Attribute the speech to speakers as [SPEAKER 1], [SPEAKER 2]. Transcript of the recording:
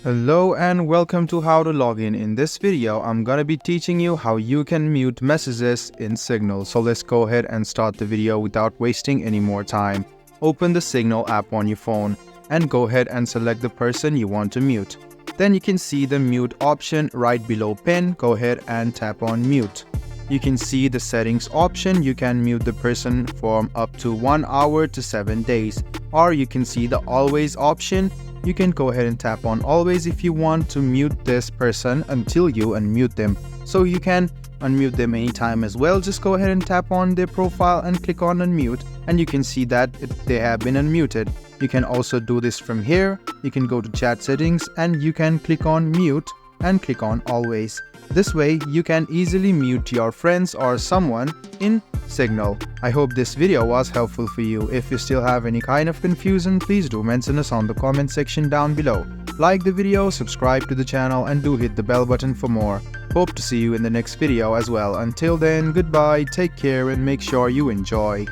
[SPEAKER 1] Hello and welcome to How to Login. In this video, I'm gonna be teaching you how you can mute messages in Signal. So let's go ahead and start the video without wasting any more time. Open the Signal app on your phone and go ahead and select the person you want to mute. Then you can see the mute option right below pin. Go ahead and tap on mute. You can see the settings option. You can mute the person from up to 1 hour to 7 days. Or you can see the always option. You can go ahead and tap on always if you want to mute this person until you unmute them. So you can unmute them anytime as well. Just go ahead and tap on their profile and click on unmute and you can see that they have been unmuted. You can also do this from here. You can go to chat settings and you can click on mute and click on always. This way you can easily mute your friends or someone in Signal. I hope this video was helpful for you. If you still have any kind of confusion, please do mention us on the comment section down below. Like the video, subscribe to the channel and do hit the bell button for more. Hope to see you in the next video as well. Until then, goodbye, take care and make sure you enjoy.